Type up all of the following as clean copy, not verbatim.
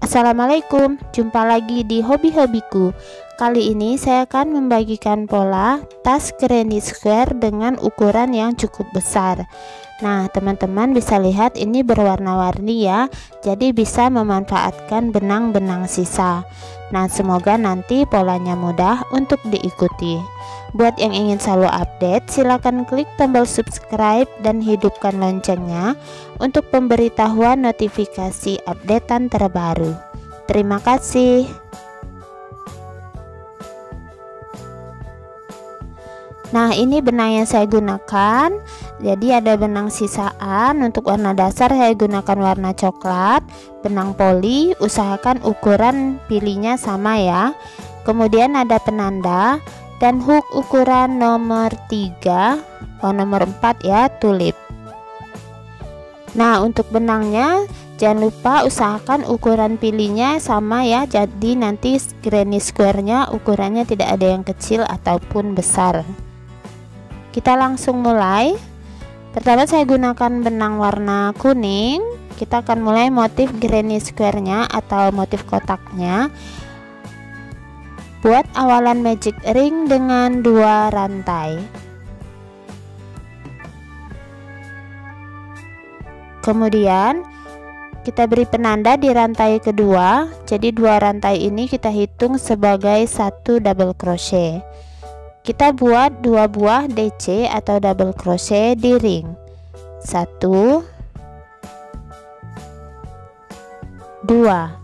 Assalamualaikum, jumpa lagi di hobi-hobiku. Kali ini saya akan membagikan pola tas granny square dengan ukuran yang cukup besar. Nah, teman-teman bisa lihat ini berwarna-warni ya, jadi bisa memanfaatkan benang-benang sisa. Nah, semoga nanti polanya mudah untuk diikuti. Buat yang ingin selalu update, silakan klik tombol subscribe dan hidupkan loncengnya untuk pemberitahuan notifikasi updatean terbaru. Terima kasih. Nah, ini benang yang saya gunakan. Jadi ada benang sisaan. Untuk warna dasar saya gunakan warna coklat. Benang poli, usahakan ukuran pilihnya sama ya. Kemudian ada penanda dan hook ukuran nomor 3, nomor 4 ya, tulip. Nah, untuk benangnya jangan lupa usahakan ukuran pilihnya sama ya, jadi nanti granny square-nya ukurannya tidak ada yang kecil ataupun besar. Kita langsung mulai. Pertama saya gunakan benang warna kuning. Kita akan mulai motif granny square-nya atau motif kotaknya. Buat awalan magic ring dengan 2 rantai. Kemudian kita beri penanda di rantai kedua. Jadi 2 rantai ini kita hitung sebagai 1 double crochet. Kita buat 2 buah DC atau double crochet di ring. 1 2.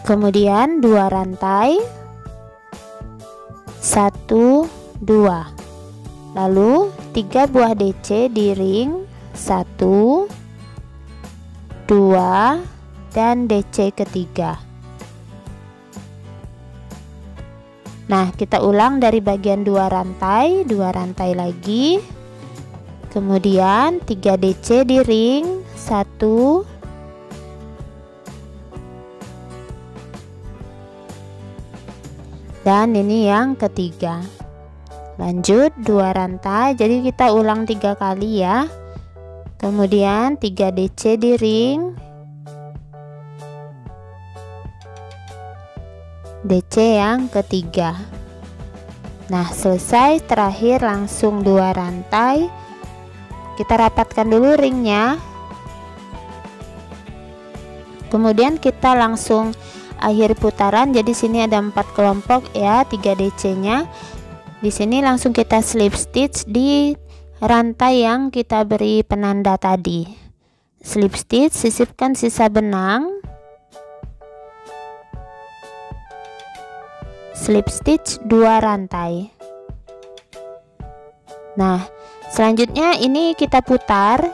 Kemudian 2 rantai, 1 2. Lalu 3 buah DC di ring, 1 2 dan DC ketiga. Nah, kita ulang dari bagian 2 rantai lagi. Kemudian 3 DC di ring, 1 dan ini yang ketiga. Lanjut 2 rantai, jadi kita ulang 3 kali ya. Kemudian 3 DC di ring, DC yang ketiga. Nah, selesai. Terakhir langsung 2 rantai. Kita rapatkan dulu ringnya. Kemudian kita langsung akhir putaran. Jadi sini ada 4 kelompok ya, 3 DC nya. Di sini langsung kita slip stitch di rantai yang kita beri penanda tadi. Slip stitch, sisipkan sisa benang. Slip stitch 2 rantai. Nah, selanjutnya ini kita putar.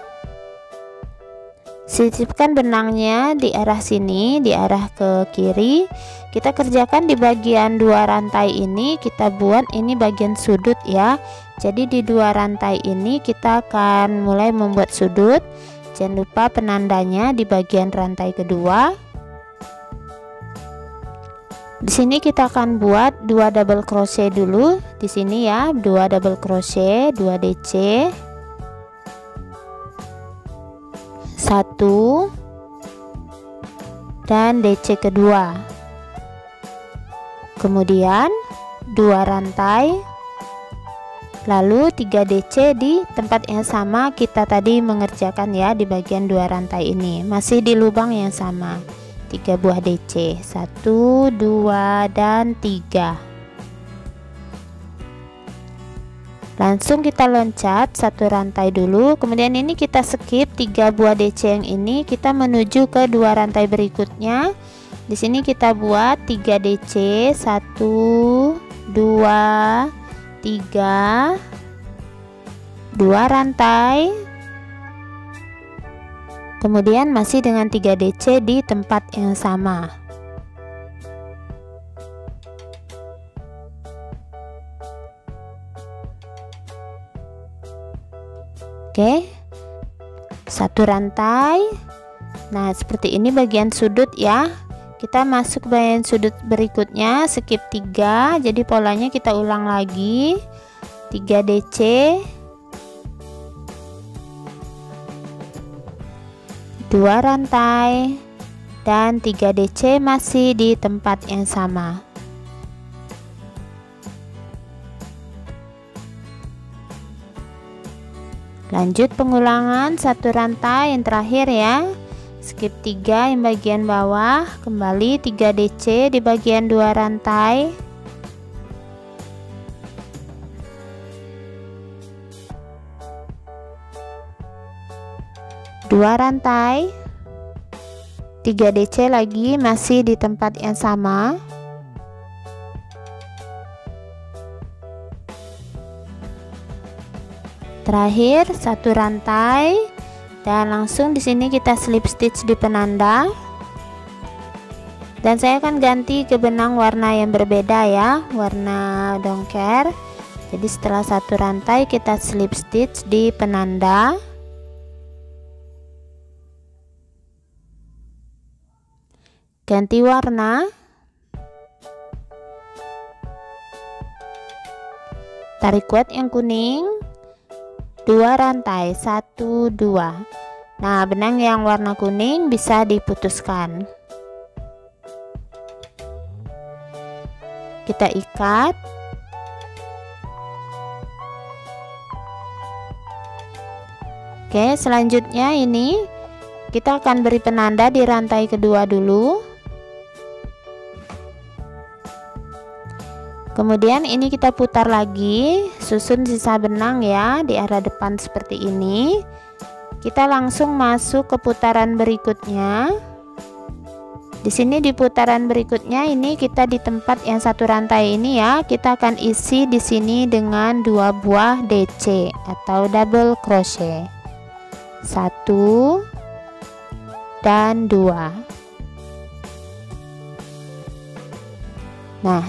Sisipkan benangnya di arah sini, di arah ke kiri. Kita kerjakan di bagian 2 rantai ini, kita buat ini bagian sudut ya. Jadi di 2 rantai ini kita akan mulai membuat sudut. Jangan lupa penandanya di bagian rantai kedua. Di sini kita akan buat 2 double crochet dulu di sini ya, 2 double crochet, 2 DC. 1 dan DC kedua. Kemudian 2 rantai, lalu 3 DC di tempat yang sama kita tadi mengerjakan ya, di bagian 2 rantai ini masih di lubang yang sama. 3 buah DC, 1 2 dan 3. Langsung kita loncat 1 rantai dulu. Kemudian ini kita skip 3 buah DC yang ini, kita menuju ke 2 rantai berikutnya. Di sini kita buat 3 DC, 1 2 3, 2 rantai. Kemudian masih dengan 3 DC di tempat yang sama. Oke, 1 rantai. Nah, seperti ini bagian sudut ya. Kita masuk bagian sudut berikutnya, skip 3. Jadi polanya kita ulang lagi. 3 DC, 2 rantai, dan 3 DC masih di tempat yang sama. Lanjut pengulangan 1 rantai yang terakhir ya. Skip 3 yang bagian bawah, kembali 3 DC di bagian 2 rantai. Dua rantai, 3 DC lagi masih di tempat yang sama. Terakhir 1 rantai, dan langsung di sini kita slip stitch di penanda. Dan saya akan ganti ke benang warna yang berbeda ya, warna dongker. Jadi setelah 1 rantai kita slip stitch di penanda. Ganti warna, tarik kuat yang kuning, 2 rantai, 1 2. Nah, benang yang warna kuning bisa diputuskan. Kita ikat. Oke, selanjutnya ini kita akan beri penanda di rantai kedua dulu. Kemudian ini kita putar lagi, susun sisa benang ya di arah depan seperti ini. Kita langsung masuk ke putaran berikutnya. Di sini di putaran berikutnya ini kita di tempat yang 1 rantai ini ya, kita akan isi di sini dengan 2 buah DC atau double crochet. 1 dan 2. Nah,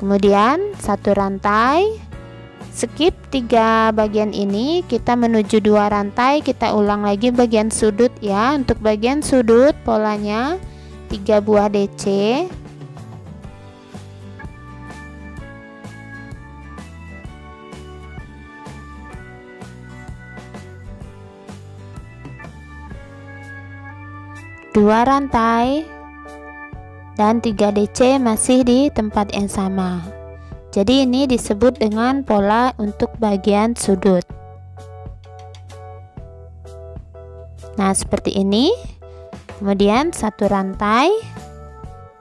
kemudian 1 rantai, skip 3 bagian ini, kita menuju 2 rantai, kita ulang lagi bagian sudut ya. Untuk bagian sudut polanya 3 buah DC. Dua rantai dan 3 DC masih di tempat yang sama. Jadi ini disebut dengan pola untuk bagian sudut. Nah, seperti ini. Kemudian 1 rantai,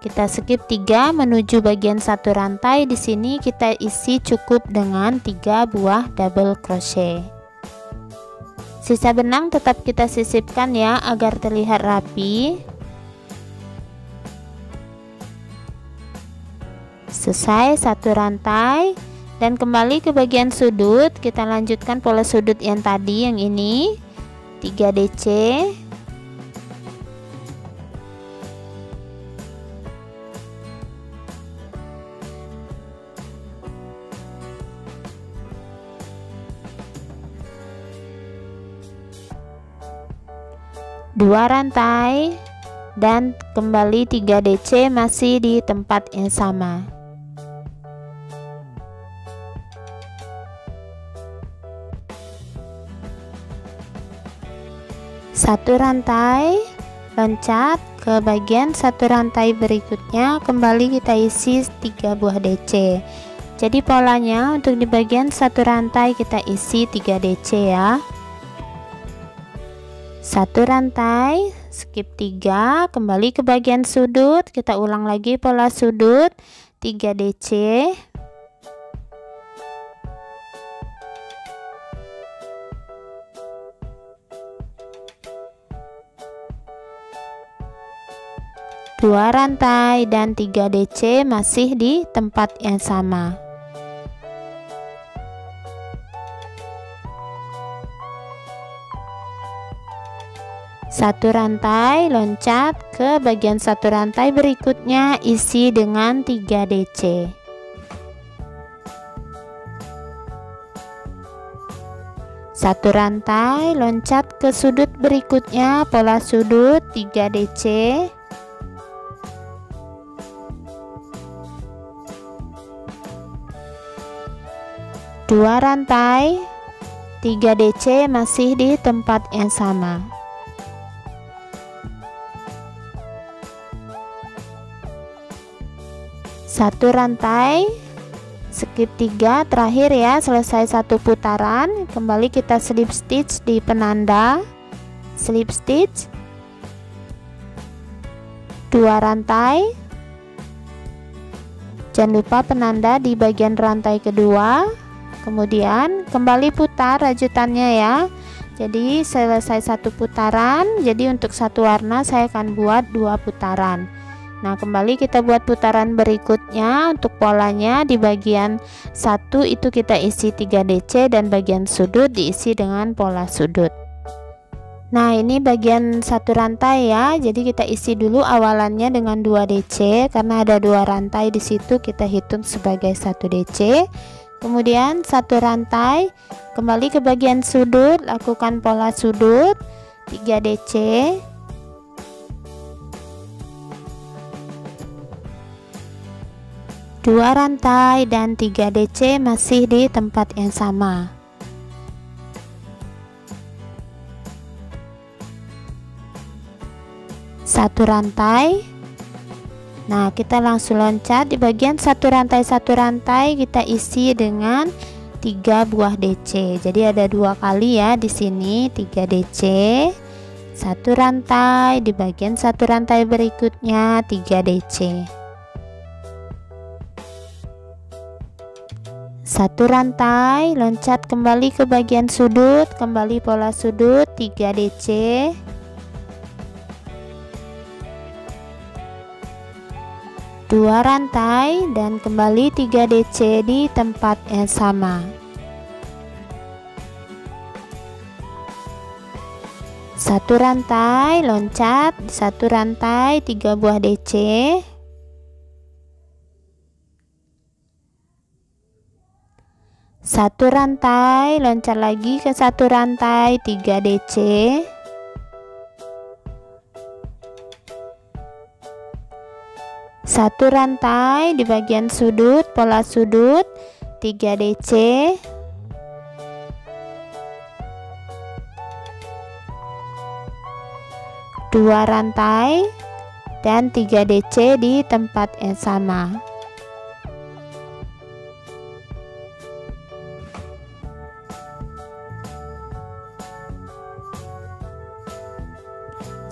kita skip 3 menuju bagian 1 rantai. Di sini kita isi cukup dengan 3 buah double crochet. Sisa benang tetap kita sisipkan ya agar terlihat rapi. Selesai 1 rantai, dan kembali ke bagian sudut. Kita lanjutkan pola sudut yang tadi, yang ini 3 DC. Dua rantai dan kembali 3 DC masih di tempat yang sama. Satu rantai, loncat ke bagian 1 rantai berikutnya, kembali kita isi 3 buah DC. Jadi polanya untuk di bagian 1 rantai kita isi 3 DC ya. 1 rantai, skip 3, kembali ke bagian sudut, kita ulang lagi pola sudut 3 DC. Dua rantai dan 3 DC masih di tempat yang sama. Satu rantai, loncat ke bagian 1 rantai berikutnya, isi dengan 3 DC. Satu rantai, loncat ke sudut berikutnya, pola sudut 3 DC. Dua rantai, 3 DC masih di tempat yang sama. 1 rantai, skip 3, terakhir ya, selesai 1 putaran. Kembali kita slip stitch di penanda, slip stitch 2 rantai, jangan lupa penanda di bagian rantai kedua, kemudian kembali putar rajutannya ya. Jadi selesai 1 putaran, jadi untuk satu warna saya akan buat 2 putaran. Nah, kembali kita buat putaran berikutnya. Untuk polanya di bagian 1 itu kita isi 3 DC dan bagian sudut diisi dengan pola sudut. Nah, ini bagian 1 rantai ya. Jadi kita isi dulu awalannya dengan 2 DC karena ada 2 rantai di situ, kita hitung sebagai 1 DC. Kemudian 1 rantai, kembali ke bagian sudut, lakukan pola sudut 3 DC. 2 rantai dan 3 DC masih di tempat yang sama. Satu rantai. Nah, kita langsung loncat di bagian 1 rantai kita isi dengan 3 buah DC. Jadi ada 2 kali ya di sini, 3 DC. 1 rantai, di bagian 1 rantai berikutnya 3 DC. 1 rantai, loncat kembali ke bagian sudut, kembali pola sudut 3 DC. 2 rantai dan kembali 3 DC di tempat yang sama. 1 rantai, loncat di 1 rantai 3 buah DC. 1 rantai, loncat lagi ke 1 rantai 3 DC. 1 rantai di bagian sudut, pola sudut 3 DC. 2 rantai dan 3 DC di tempat yang sama.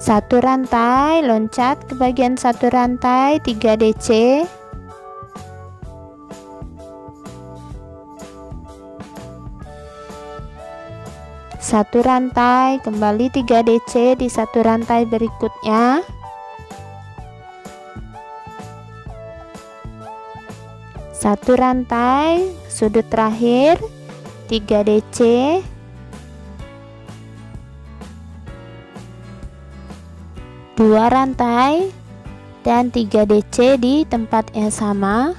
Satu rantai, loncat ke bagian 1 rantai 3 DC. 1 rantai, kembali 3 DC di 1 rantai berikutnya. 1 rantai, sudut terakhir 3 DC. 2 rantai dan 3 DC di tempat yang sama.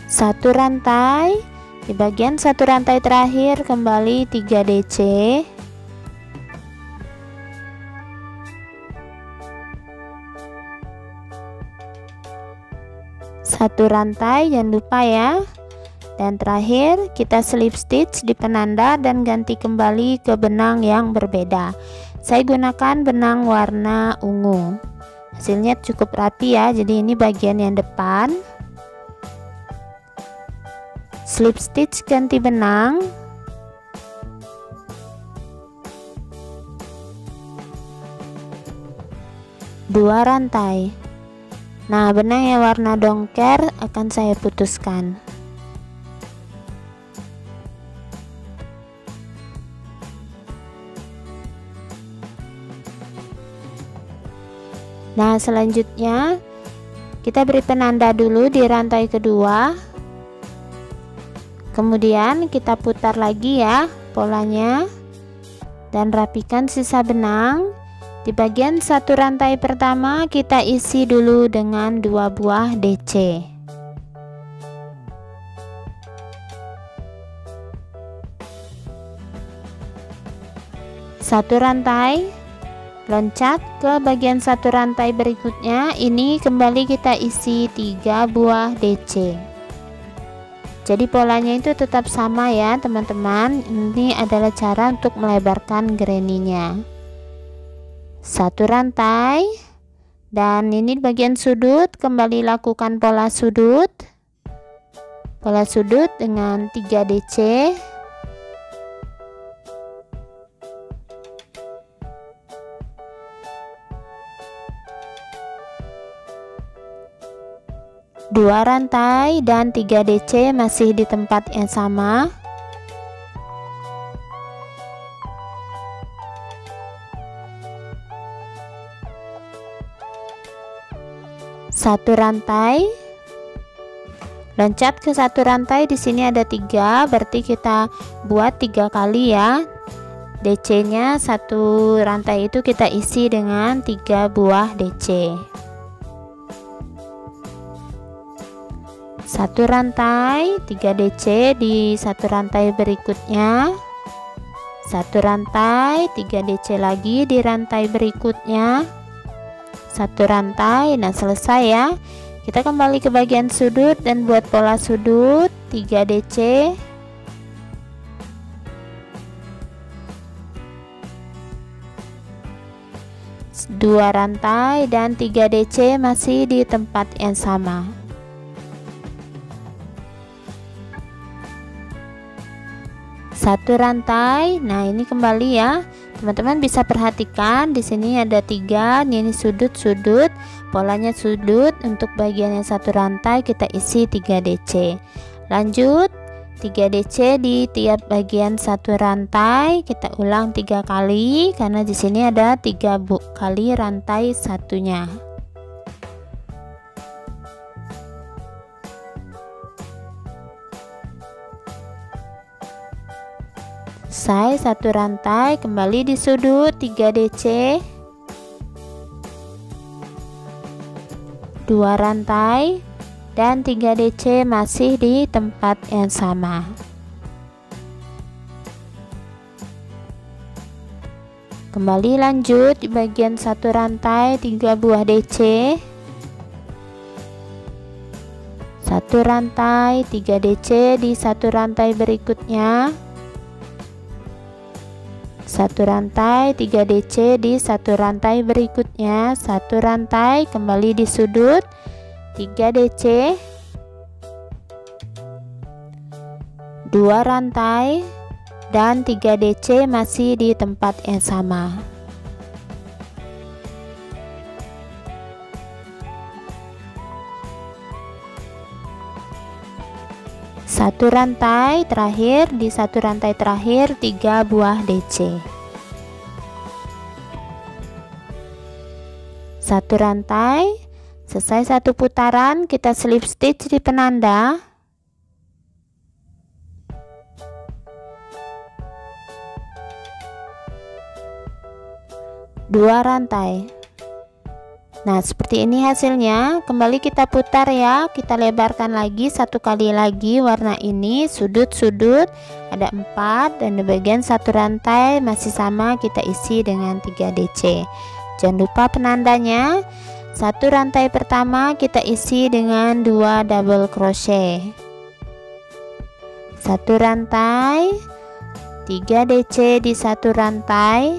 1 rantai, di bagian 1 rantai terakhir kembali 3 DC. 1 rantai, jangan lupa ya. Dan terakhir kita slip stitch di penanda dan ganti kembali ke benang yang berbeda. Saya gunakan benang warna ungu. Hasilnya cukup rapi ya. Jadi ini bagian yang depan. Slip stitch ganti benang. Dua rantai. Nah, benang yang warna dongker akan saya putuskan. Nah, selanjutnya kita beri penanda dulu di rantai kedua. Kemudian kita putar lagi ya polanya dan rapikan sisa benang. Di bagian 1 rantai pertama kita isi dulu dengan 2 buah DC. Satu rantai, loncat ke bagian 1 rantai berikutnya. Ini kembali kita isi 3 buah DC. Jadi polanya itu tetap sama ya teman-teman. Ini adalah cara untuk melebarkan granny-nya. 1 rantai, dan ini bagian sudut kembali lakukan pola sudut dengan 3 DC. Dua rantai dan 3 DC masih di tempat yang sama. Satu rantai, loncat ke 1 rantai. Di sini ada 3, berarti kita buat 3 kali ya. DC nya 1 rantai itu kita isi dengan 3 buah DC. 1 rantai, 3 DC di 1 rantai berikutnya, 1 rantai, 3 DC lagi di rantai berikutnya, 1 rantai, dan selesai ya. Kita kembali ke bagian sudut dan buat pola sudut 3 DC, 2 rantai dan 3 DC masih di tempat yang sama. Satu rantai. Nah, ini kembali ya. Teman-teman bisa perhatikan di sini ada 3, ini sudut-sudut, polanya sudut. Untuk bagian yang 1 rantai kita isi 3 DC. Lanjut 3 DC di tiap bagian 1 rantai, kita ulang 3 kali karena di sini ada 3 kali rantai satunya. Selesai 1 rantai, kembali di sudut 3 DC, 2 rantai dan 3 DC masih di tempat yang sama. Kembali lanjut di bagian 1 rantai 3 buah DC, 1 rantai 3 DC di 1 rantai berikutnya, 1 rantai 3 DC di 1 rantai berikutnya, 1 rantai, kembali di sudut 3 DC, 2 rantai dan 3 DC masih di tempat yang sama. Satu rantai terakhir, di 1 rantai terakhir 3 buah DC, 1 rantai. Selesai 1 putaran, kita slip stitch di penanda, dua rantai. Nah, seperti ini hasilnya. Kembali kita putar ya, kita lebarkan lagi 1 kali lagi warna ini, sudut-sudut ada 4, dan di bagian 1 rantai masih sama kita isi dengan 3 DC. Jangan lupa penandanya. 1 rantai pertama kita isi dengan 2 double crochet, 1 rantai, 3 DC di 1 rantai,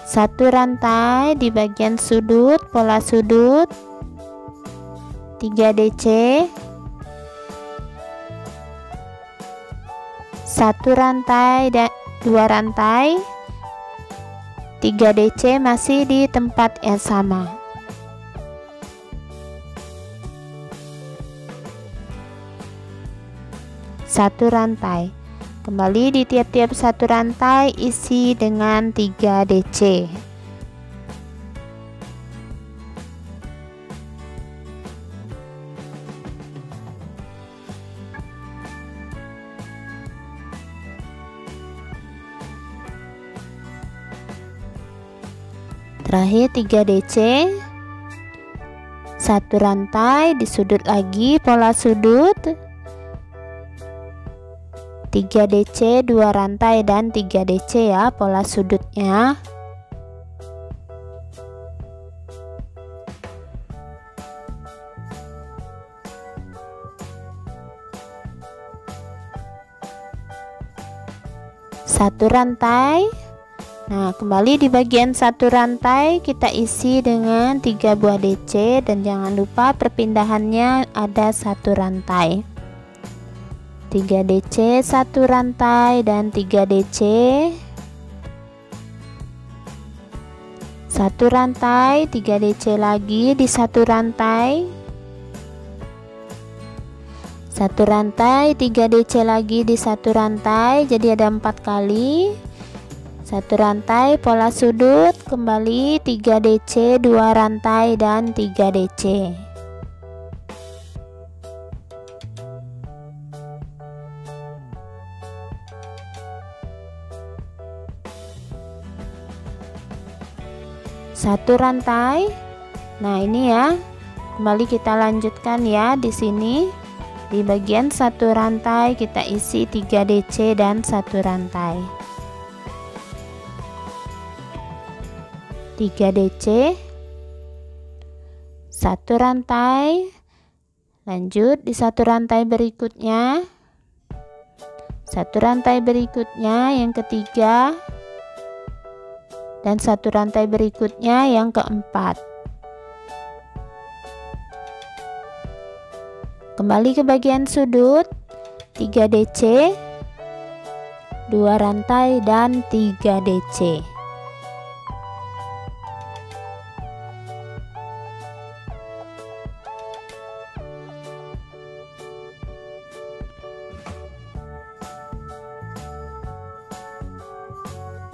1 rantai di bagian sudut, pola sudut 3 DC, 1 rantai dan 2 rantai, 3 DC masih di tempat yang sama. Satu rantai, kembali di tiap-tiap 1 rantai isi dengan 3 DC. Terakhir 3 DC, 1 rantai di sudut lagi, pola sudut 3 DC, 2 rantai dan 3 DC ya pola sudutnya. 1 rantai. Nah, kembali di bagian 1 rantai kita isi dengan 3 buah DC, dan jangan lupa perpindahannya ada 1 rantai. 3 DC 1 rantai dan 3 DC 1 rantai, 3 DC lagi di 1 rantai, 1 rantai, 3 DC lagi di 1 rantai, jadi ada 4 kali. 1 rantai pola sudut, kembali 3 DC 2 rantai dan 3 DC. Satu rantai. Nah, ini ya. Kembali kita lanjutkan ya di sini. Di bagian 1 rantai kita isi 3 DC dan 1 rantai. 3 DC 1 rantai. Lanjut di 1 rantai berikutnya. 1 rantai berikutnya yang ketiga. Dan 1 rantai berikutnya yang keempat. Kembali ke bagian sudut, 3 DC 2 rantai dan 3 DC.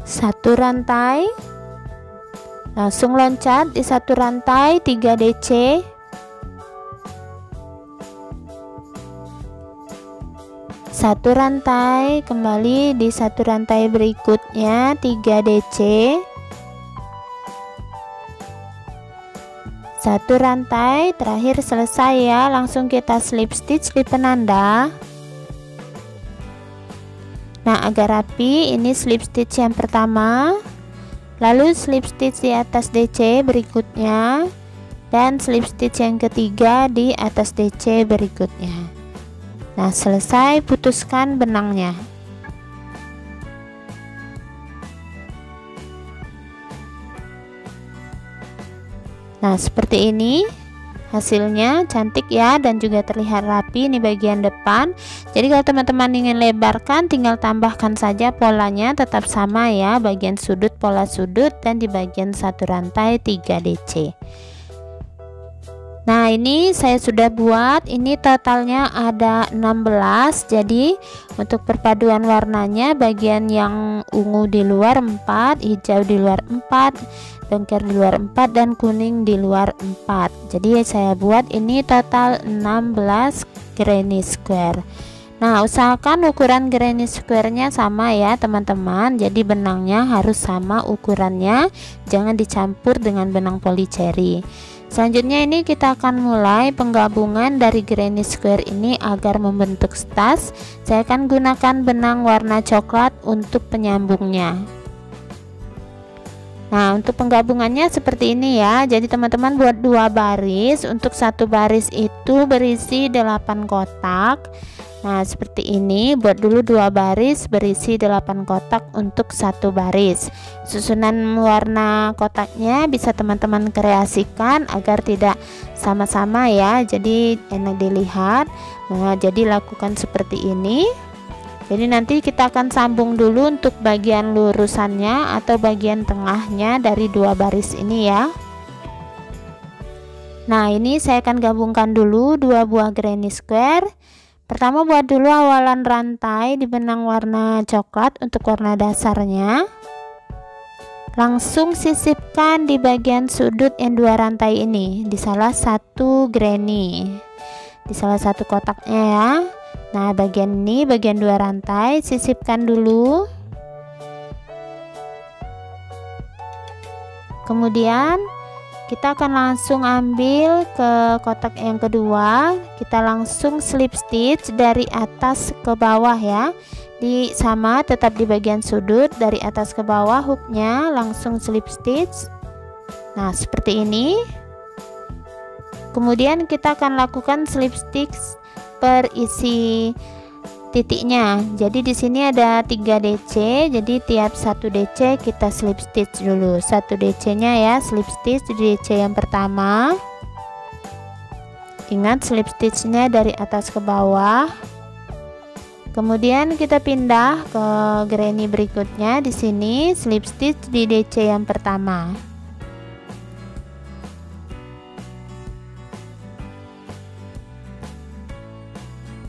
Satu rantai, langsung loncat di 1 rantai 3 DC, 1 rantai, kembali di 1 rantai berikutnya 3 DC, 1 rantai, terakhir selesai ya. Langsung kita slip stitch di penanda. Nah, agar rapi, ini slip stitch yang pertama, lalu slip stitch di atas DC berikutnya, dan slip stitch yang ketiga di atas DC berikutnya. Nah, selesai, putuskan benangnya. Nah, seperti ini hasilnya, cantik ya, dan juga terlihat rapi. Ini bagian depan. Jadi kalau teman-teman ingin lebarkan, tinggal tambahkan saja polanya, tetap sama ya, bagian sudut pola sudut, dan di bagian 1 rantai 3 DC. Nah, ini saya sudah buat, ini totalnya ada 16. Jadi untuk perpaduan warnanya, bagian yang ungu di luar 4, hijau di luar 4, dongker di luar 4, dan kuning di luar 4. Jadi saya buat ini total 16 granny square. Nah, usahakan ukuran granny square-nya sama ya teman-teman. Jadi benangnya harus sama ukurannya, jangan dicampur dengan benang polycherry. Selanjutnya ini kita akan mulai penggabungan dari granny square ini agar membentuk tas. Saya akan gunakan benang warna coklat untuk penyambungnya. Nah, untuk penggabungannya seperti ini ya. Jadi teman-teman buat 2 baris. Untuk 1 baris itu berisi 8 kotak. Nah, seperti ini. Buat dulu 2 baris berisi 8 kotak untuk 1 baris. Susunan warna kotaknya bisa teman-teman kreasikan agar tidak sama-sama ya. Jadi enak dilihat. Nah, jadi lakukan seperti ini. Jadi nanti kita akan sambung dulu untuk bagian lurusannya atau bagian tengahnya dari 2 baris ini ya. Nah, ini saya akan gabungkan dulu 2 buah granny square. Pertama buat dulu awalan rantai di benang warna coklat untuk warna dasarnya. Langsung sisipkan di bagian sudut yang 2 rantai ini di salah satu granny, di salah satu kotaknya ya. Nah, bagian ini, bagian 2 rantai, sisipkan dulu. Kemudian kita akan langsung ambil ke kotak yang kedua. Kita langsung slip stitch dari atas ke bawah ya. Sama tetap di bagian sudut, dari atas ke bawah hooknya langsung slip stitch. Nah, seperti ini. Kemudian kita akan lakukan slip stitch per isi titiknya. Jadi di sini ada 3 DC, jadi tiap 1 DC kita slip stitch dulu. 1 DC nya ya, slip stitch di DC yang pertama. Ingat slip stitchnya dari atas ke bawah. Kemudian kita pindah ke granny berikutnya. Di sini slip stitch di DC yang pertama.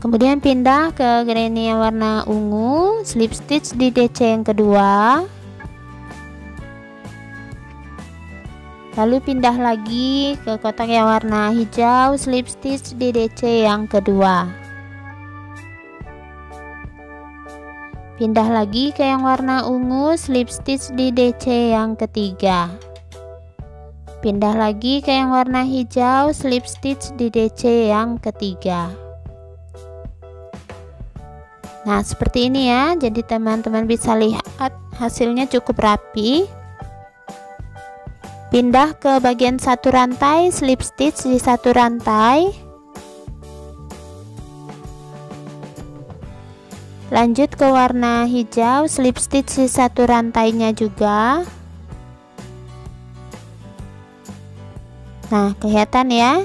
Kemudian pindah ke granny yang warna ungu, slip stitch di DC yang kedua. Lalu pindah lagi ke kotak yang warna hijau, slip stitch di DC yang kedua. Pindah lagi ke yang warna ungu, slip stitch di DC yang ketiga. Pindah lagi ke yang warna hijau, slip stitch di DC yang ketiga. Nah, seperti ini ya. Jadi teman-teman bisa lihat hasilnya cukup rapi. Pindah ke bagian satu rantai, slip stitch di satu rantai. Lanjut ke warna hijau, slip stitch di satu rantainya juga. Nah, kelihatan ya.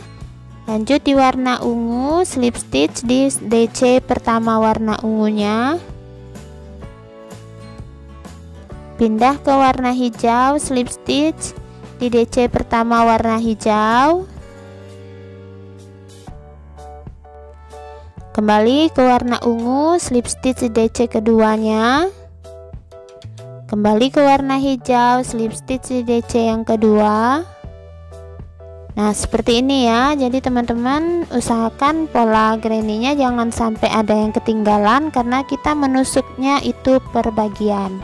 Lanjut di warna ungu, slip stitch di DC pertama warna ungunya. Pindah ke warna hijau, slip stitch di DC pertama warna hijau. Kembali ke warna ungu, slip stitch di DC keduanya. Kembali ke warna hijau, slip stitch di DC yang kedua. Nah, seperti ini ya. Jadi teman-teman usahakan pola granny-nya jangan sampai ada yang ketinggalan karena kita menusuknya itu per bagian.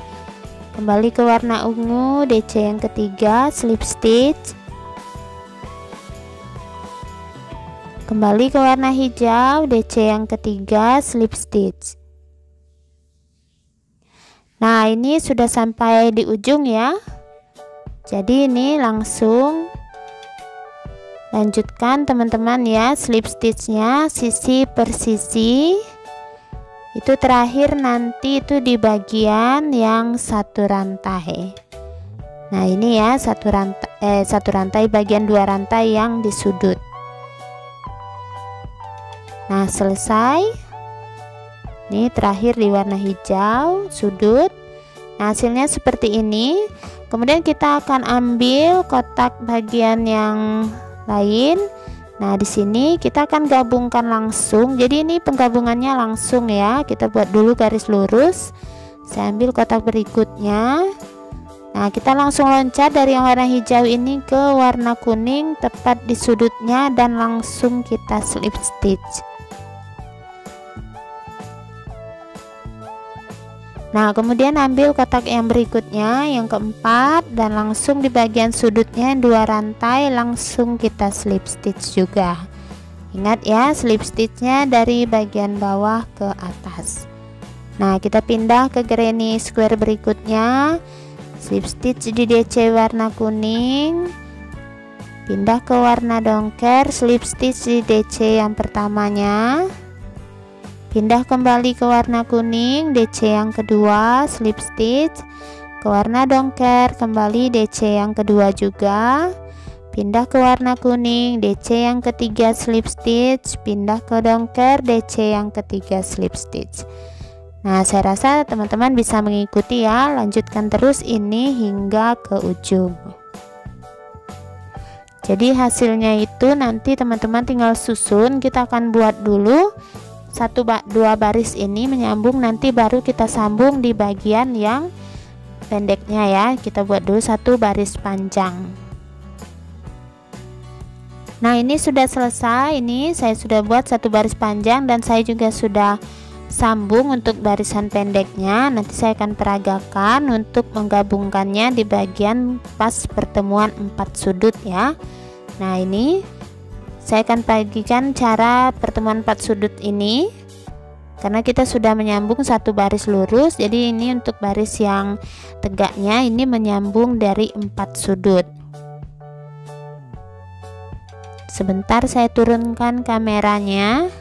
Kembali ke warna ungu, DC yang ketiga, slip stitch. Kembali ke warna hijau, DC yang ketiga, slip stitch. Nah, ini sudah sampai di ujung ya. Jadi ini langsung lanjutkan teman-teman ya, slip stitchnya sisi per sisi. Itu terakhir nanti itu di bagian yang satu rantai. Nah, ini ya satu rantai bagian 2 rantai yang di sudut. Nah, selesai. Ini terakhir di warna hijau sudut. Nah, hasilnya seperti ini. Kemudian kita akan ambil kotak bagian yang lain. Nah, di sini kita akan gabungkan langsung. Jadi ini penggabungannya langsung ya. Kita buat dulu garis lurus. Saya ambil kotak berikutnya. Nah, kita langsung loncat dari yang warna hijau ini ke warna kuning tepat di sudutnya dan langsung kita slip stitch. Nah, kemudian ambil kotak yang berikutnya, yang keempat, dan langsung di bagian sudutnya 2 rantai langsung kita slip stitch juga. Ingat ya, slip stitchnya dari bagian bawah ke atas. Nah, kita pindah ke granny square berikutnya, slip stitch di DC warna kuning. Pindah ke warna dongker, slip stitch di DC yang pertamanya. Pindah kembali ke warna kuning, DC yang kedua, slip stitch. Ke warna dongker, kembali DC yang kedua juga. Pindah ke warna kuning, DC yang ketiga, slip stitch. Pindah ke dongker, DC yang ketiga, slip stitch. Nah, saya rasa teman-teman bisa mengikuti ya. Lanjutkan terus ini hingga ke ujung. Jadi hasilnya itu nanti teman-teman tinggal susun. Kita akan buat dulu 1-2 baris ini menyambung, nanti baru kita sambung di bagian yang pendeknya ya. Kita buat dulu 1 baris panjang. Nah, ini sudah selesai. Ini saya sudah buat 1 baris panjang dan saya juga sudah sambung untuk barisan pendeknya. Nanti saya akan peragakan untuk menggabungkannya di bagian pas pertemuan 4 sudut ya. Nah, ini saya akan bagikan cara pertemuan 4 sudut ini karena kita sudah menyambung 1 baris lurus. Jadi ini untuk baris yang tegaknya ini menyambung dari 4 sudut. Sebentar saya turunkan kameranya.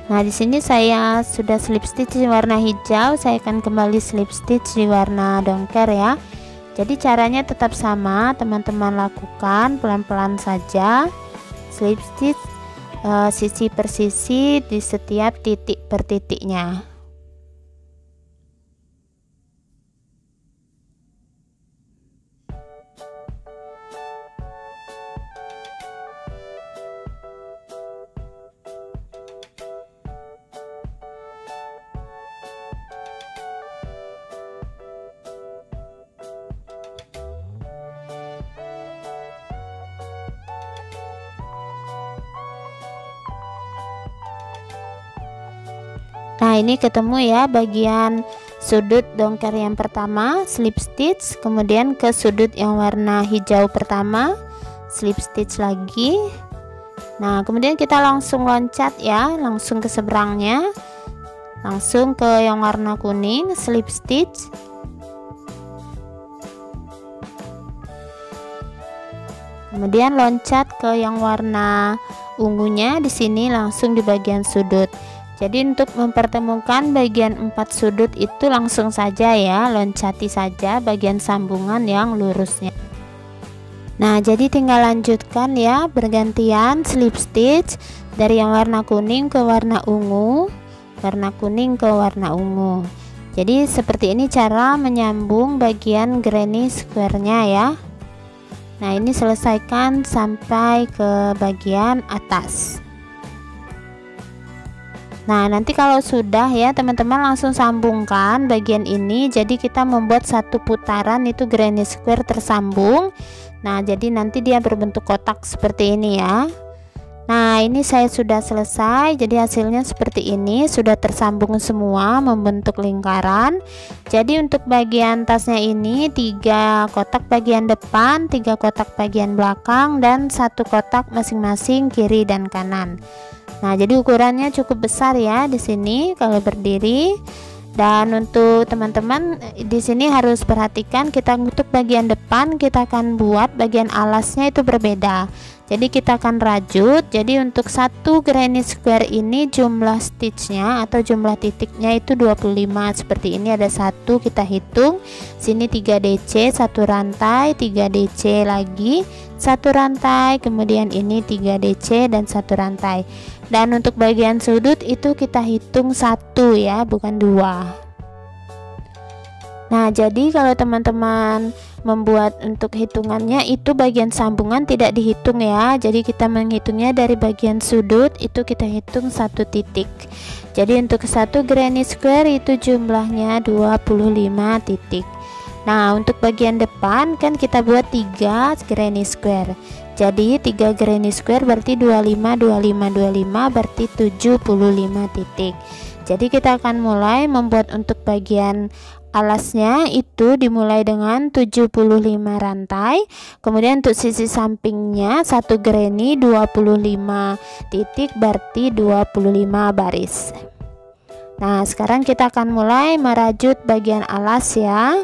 Nah, di sini saya sudah slip stitch di warna hijau, saya akan kembali slip stitch di warna dongker ya. Jadi caranya tetap sama, teman-teman lakukan pelan-pelan saja. Slip stitch sisi per sisi di setiap titik per titiknya. Nah, ini ketemu ya bagian sudut dongker yang pertama, slip stitch, kemudian ke sudut yang warna hijau pertama, slip stitch lagi. Nah, kemudian kita langsung loncat ya, langsung ke seberangnya, langsung ke yang warna kuning, slip stitch. Kemudian loncat ke yang warna ungunya, di sini langsung di bagian sudut. Jadi untuk mempertemukan bagian 4 sudut itu langsung saja ya, loncati saja bagian sambungan yang lurusnya. Nah, jadi tinggal lanjutkan ya, bergantian slip stitch dari yang warna kuning ke warna ungu, warna kuning ke warna ungu. Jadi seperti ini cara menyambung bagian granny square-nya ya. Nah, ini selesaikan sampai ke bagian atas. Nah, nanti kalau sudah ya teman-teman langsung sambungkan bagian ini. Jadi kita membuat satu putaran itu granny square tersambung. Nah, jadi nanti dia berbentuk kotak seperti ini ya. Nah, ini saya sudah selesai. Jadi hasilnya seperti ini, sudah tersambung semua membentuk lingkaran. Jadi untuk bagian tasnya ini 3 kotak bagian depan, 3 kotak bagian belakang, dan 1 kotak masing-masing kiri dan kanan. Nah, jadi ukurannya cukup besar ya di sini kalau berdiri. Dan untuk teman-teman di sini harus perhatikan, kita untuk bagian depan kita akan buat bagian alasnya itu berbeda. Jadi kita akan rajut. Jadi untuk satu granny square ini jumlah stitchnya atau jumlah titiknya itu 25. Seperti ini ada 1, kita hitung. Sini 3 DC, 1 rantai, 3 DC lagi, 1 rantai, kemudian ini 3 DC dan 1 rantai. Dan untuk bagian sudut itu kita hitung 1 ya, bukan 2. Nah, jadi kalau teman-teman membuat untuk hitungannya itu bagian sambungan tidak dihitung ya. Jadi kita menghitungnya dari bagian sudut itu kita hitung 1 titik. Jadi untuk satu granny square itu jumlahnya 25 titik. Nah, untuk bagian depan kan kita buat 3 granny square. Jadi 3 granny square berarti 25 25 25 berarti 75 titik. Jadi kita akan mulai membuat untuk bagian alasnya itu dimulai dengan 75 rantai. Kemudian untuk sisi sampingnya 1 granny 25 titik berarti 25 baris. Nah, sekarang kita akan mulai merajut bagian alas ya.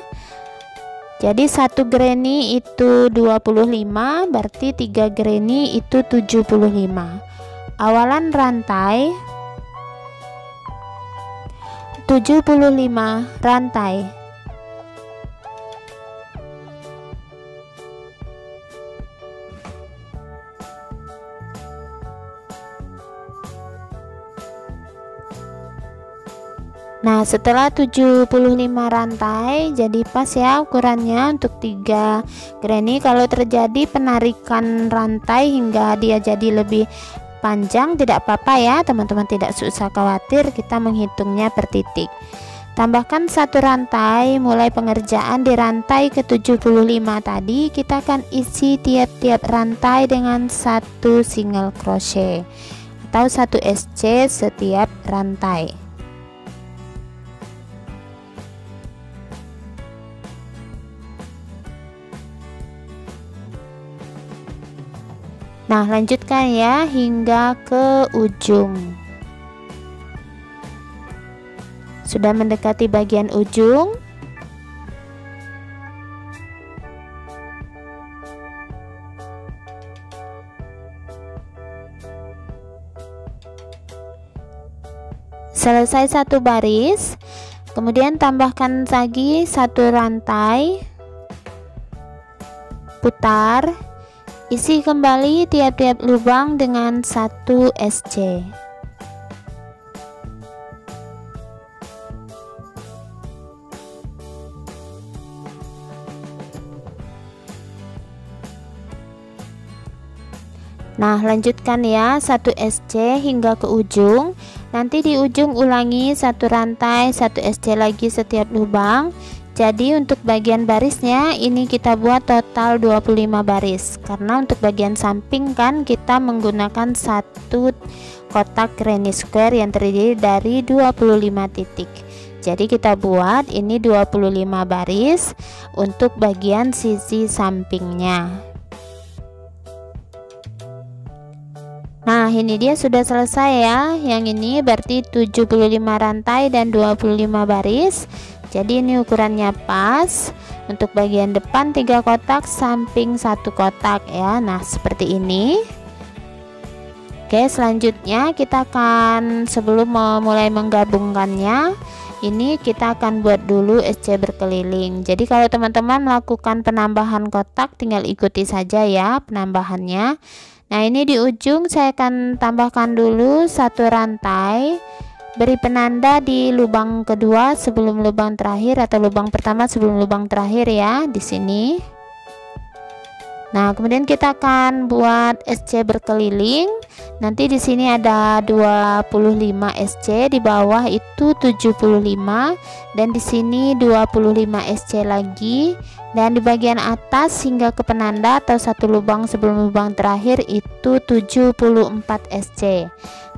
Jadi 1 granny itu 25 berarti 3 granny itu 75. Awalan rantai 75 rantai. Nah, setelah 75 rantai jadi pas ya ukurannya untuk 3 granny. Kalau terjadi penarikan rantai hingga dia jadi lebih panjang tidak apa-apa ya teman-teman, tidak usah khawatir, kita menghitungnya per titik. Tambahkan 1 rantai. Mulai pengerjaan di rantai ke 75 tadi kita akan isi tiap-tiap rantai dengan 1 single crochet atau 1 SC setiap rantai. Nah, lanjutkan ya hingga ke ujung. Sudah mendekati bagian ujung. selesai satu baris, kemudian tambahkan lagi satu rantai, putar, isi kembali tiap-tiap lubang dengan 1 SC. Nah, lanjutkan ya 1 SC hingga ke ujung. Nanti di ujung ulangi satu rantai 1 SC lagi setiap lubang. Jadi untuk bagian barisnya ini kita buat total 25 baris. Karena untuk bagian samping kan kita menggunakan satu kotak granny square yang terdiri dari 25 titik. Jadi kita buat ini 25 baris untuk bagian sisi sampingnya. Nah, ini dia sudah selesai ya. Yang ini berarti 75 rantai dan 25 baris. Jadi ini ukurannya pas. Untuk bagian depan 3 kotak, samping 1 kotak ya. Nah, seperti ini. Oke, selanjutnya kita akan sebelum mulai menggabungkannya, ini kita akan buat dulu SC berkeliling. Jadi kalau teman-teman melakukan penambahan kotak, tinggal ikuti saja ya penambahannya. Nah, ini di ujung saya akan tambahkan dulu satu rantai, beri penanda di lubang kedua sebelum lubang terakhir atau lubang pertama sebelum lubang terakhir ya di sini. Nah, kemudian kita akan buat SC berkeliling. Nanti di sini ada 25 SC, di bawah itu 75 dan di sini 25 SC lagi. Dan di bagian atas hingga ke penanda atau satu lubang sebelum lubang terakhir itu 74 SC.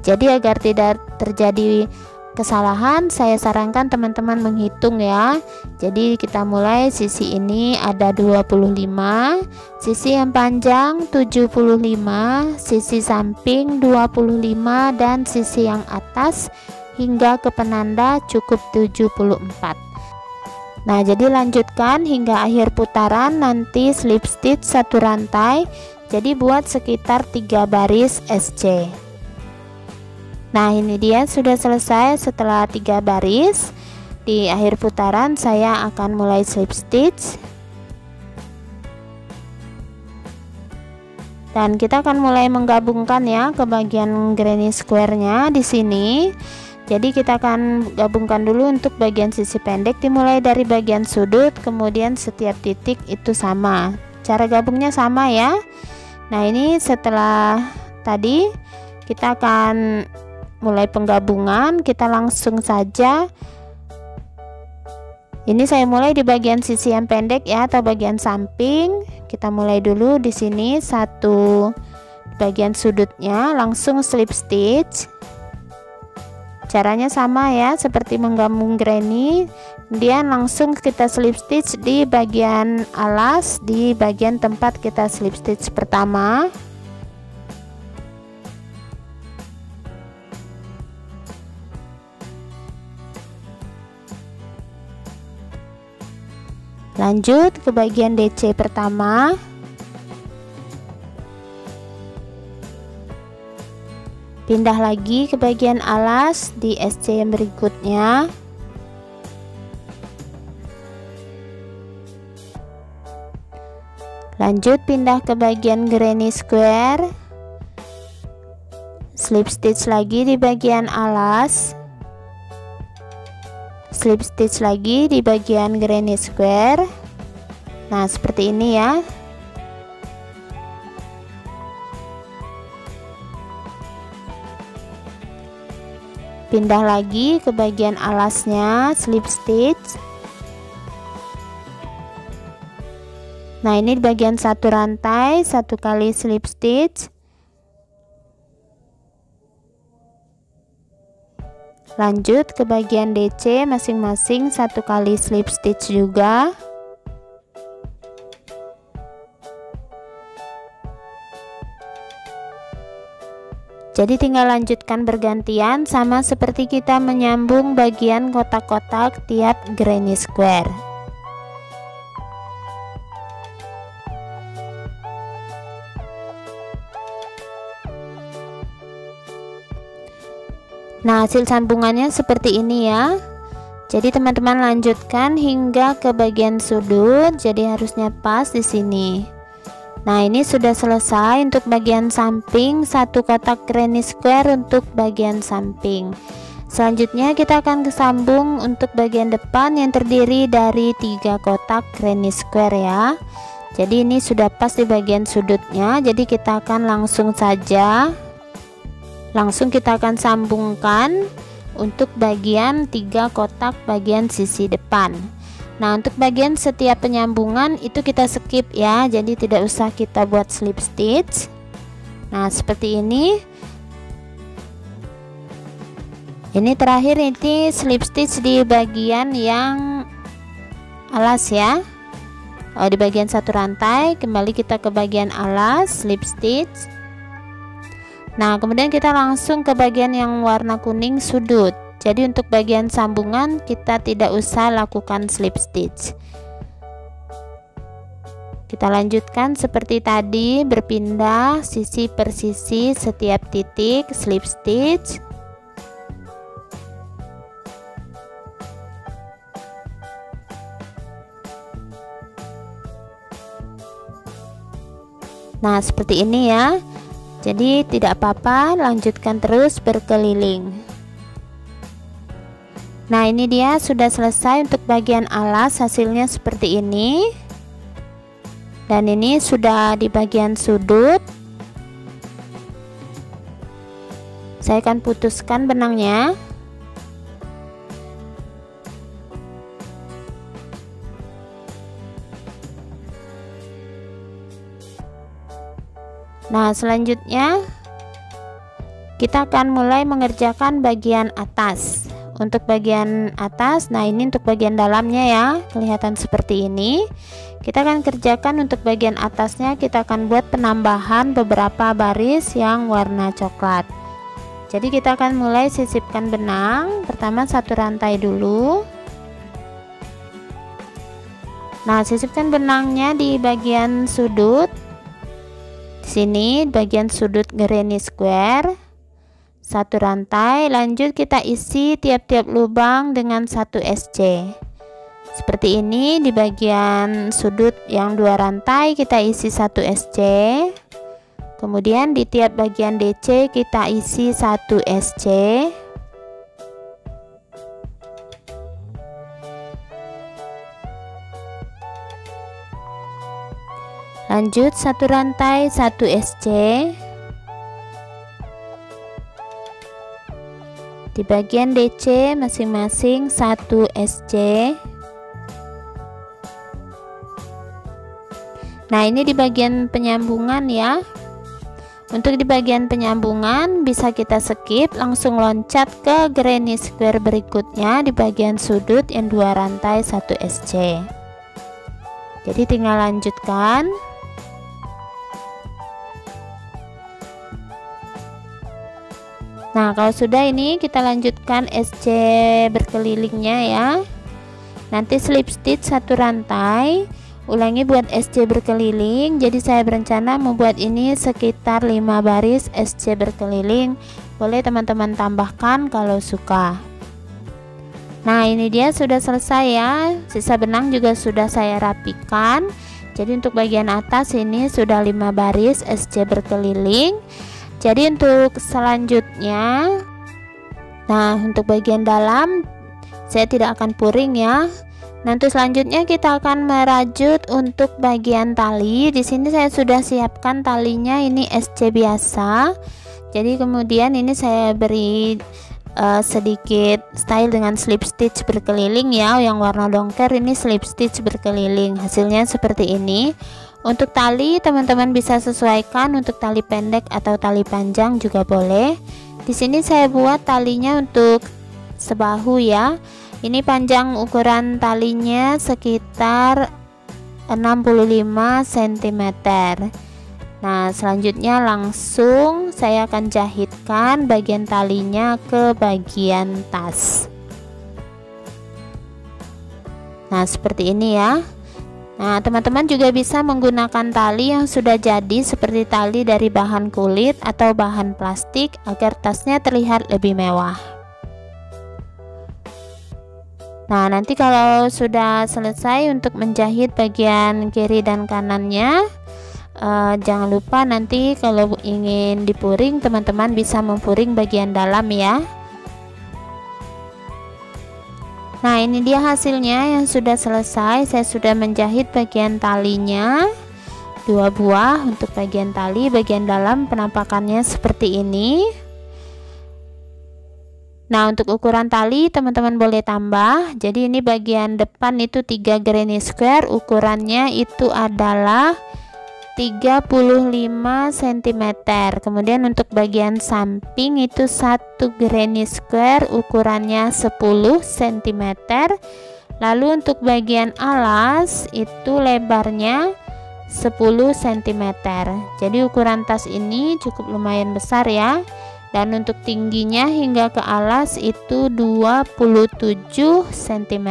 Jadi agar tidak terjadi kesalahan, saya sarankan teman-teman menghitung ya. Jadi kita mulai sisi ini ada 25, sisi yang panjang 75, sisi samping 25 dan sisi yang atas hingga ke penanda cukup 74. Nah, jadi lanjutkan hingga akhir putaran, nanti slip stitch satu rantai. Jadi buat sekitar 3 baris SC. Nah, ini dia sudah selesai setelah 3 baris. Di akhir putaran saya akan mulai slip stitch. Dan kita akan mulai menggabungkan ya ke bagian granny square-nya di sini. Jadi kita akan gabungkan dulu untuk bagian sisi pendek, dimulai dari bagian sudut, kemudian setiap titik itu sama. Cara gabungnya sama ya. Nah, ini setelah tadi kita akan mulai penggabungan, kita langsung saja. Ini saya mulai di bagian sisi yang pendek ya atau bagian samping. Kita mulai dulu di sini satu bagian sudutnya, langsung slip stitch. Caranya sama ya seperti menggabung granny, kemudian langsung kita slip stitch di bagian alas, di bagian tempat kita slip stitch pertama. Lanjut ke bagian DC pertama. Pindah lagi ke bagian alas di SC yang berikutnya. Lanjut pindah ke bagian granny square. Slip stitch lagi di bagian alas. Slip stitch lagi di bagian granny square. Nah, seperti ini ya. Pindah lagi ke bagian alasnya, slip stitch. Nah, ini di bagian satu rantai, satu kali slip stitch. Lanjut ke bagian DC masing-masing satu kali slip stitch juga. Jadi tinggal lanjutkan bergantian sama seperti kita menyambung bagian kotak-kotak tiap granny square. Nah, hasil sambungannya seperti ini ya. Jadi teman-teman lanjutkan hingga ke bagian sudut, jadi harusnya pas di sini. Nah, ini sudah selesai untuk bagian samping, satu kotak granny square untuk bagian samping. Selanjutnya kita akan kesambung untuk bagian depan yang terdiri dari 3 kotak granny square ya. Jadi ini sudah pas di bagian sudutnya, jadi kita akan langsung kita akan sambungkan untuk bagian 3 kotak bagian sisi depan. Nah, untuk bagian setiap penyambungan itu kita skip ya, jadi tidak usah kita buat slip stitch. Nah, seperti ini. Ini terakhir ini slip stitch di bagian yang alas ya. Di bagian satu rantai, kembali kita ke bagian alas, slip stitch. Nah, kemudian kita langsung ke bagian yang warna kuning sudut. Jadi untuk bagian sambungan kita tidak usah lakukan slip stitch. Kita lanjutkan seperti tadi, berpindah sisi per sisi setiap titik, slip stitch. Nah, seperti ini ya. Jadi tidak apa-apa, lanjutkan terus berkeliling. Nah, ini dia sudah selesai untuk bagian alas, hasilnya seperti ini. Dan ini sudah di bagian sudut. Saya akan putuskan benangnya. Nah, selanjutnya kita akan mulai mengerjakan bagian atas. Untuk bagian atas, nah ini untuk bagian dalamnya ya, kelihatan seperti ini. Kita akan kerjakan untuk bagian atasnya, kita akan buat penambahan beberapa baris yang warna coklat. Jadi kita akan mulai sisipkan benang. Pertama satu rantai dulu. Nah, sisipkan benangnya di bagian sudut. Sini bagian sudut granny square, satu rantai, lanjut kita isi tiap-tiap lubang dengan 1 SC seperti ini. Di bagian sudut yang 2 rantai kita isi 1 SC, kemudian di tiap bagian DC kita isi 1 SC. Lanjut satu rantai 1 SC. Di bagian DC masing-masing 1 SC. Nah, ini di bagian penyambungan ya. Untuk di bagian penyambungan bisa kita skip, langsung loncat ke granny square berikutnya di bagian sudut yang 2 rantai 1 SC. Jadi tinggal lanjutkan. Nah, kalau sudah ini kita lanjutkan SC berkelilingnya ya. Nanti slip stitch satu rantai, ulangi buat SC berkeliling. Jadi saya berencana membuat ini sekitar 5 baris SC berkeliling. Boleh teman-teman tambahkan kalau suka. Nah, ini dia sudah selesai ya. Sisa benang juga sudah saya rapikan. Jadi untuk bagian atas ini sudah 5 baris SC berkeliling. Jadi untuk selanjutnya, nah untuk bagian dalam saya tidak akan puring ya. Nanti selanjutnya kita akan merajut untuk bagian tali. Di sini saya sudah siapkan talinya, ini SC biasa. Jadi kemudian ini saya beri sedikit style dengan slip stitch berkeliling ya. Yang warna dongker ini slip stitch berkeliling. Hasilnya seperti ini. Untuk tali teman-teman bisa sesuaikan, untuk tali pendek atau tali panjang juga boleh. Di sini saya buat talinya untuk sebahu ya. Ini panjang ukuran talinya sekitar 65 cm. Nah, selanjutnya langsung saya akan jahitkan bagian talinya ke bagian tas. Nah, seperti ini ya. Nah, teman-teman juga bisa menggunakan tali yang sudah jadi seperti tali dari bahan kulit atau bahan plastik agar tasnya terlihat lebih mewah. Nah, nanti kalau sudah selesai untuk menjahit bagian kiri dan kanannya, jangan lupa nanti kalau ingin dipuring, teman-teman bisa mempuring bagian dalam ya. Nah, ini dia hasilnya yang sudah selesai. Saya sudah menjahit bagian talinya 2 buah. Untuk bagian tali bagian dalam penampakannya seperti ini. Nah, untuk ukuran tali teman-teman boleh tambah. Jadi ini bagian depan itu 3 granny square, ukurannya itu adalah 35 cm. Kemudian untuk bagian samping itu 1 granny square, ukurannya 10 cm. Lalu untuk bagian alas itu lebarnya 10 cm. Jadi ukuran tas ini cukup lumayan besar ya. Dan untuk tingginya hingga ke alas itu 27 cm.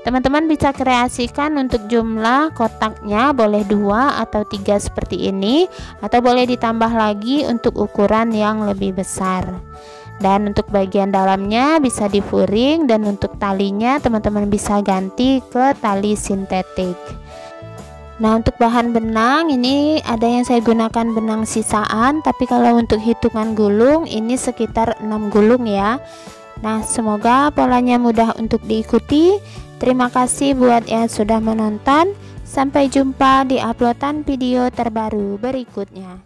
Teman-teman bisa kreasikan untuk jumlah kotaknya, boleh 2 atau 3 seperti ini, atau boleh ditambah lagi untuk ukuran yang lebih besar. Dan untuk bagian dalamnya bisa difuring, dan untuk talinya teman-teman bisa ganti ke tali sintetik. Nah, untuk bahan benang ini ada yang saya gunakan benang sisaan, tapi kalau untuk hitungan gulung ini sekitar 6 gulung ya. Nah, semoga polanya mudah untuk diikuti. Terima kasih buat yang sudah menonton. Sampai jumpa di uploadan video terbaru berikutnya.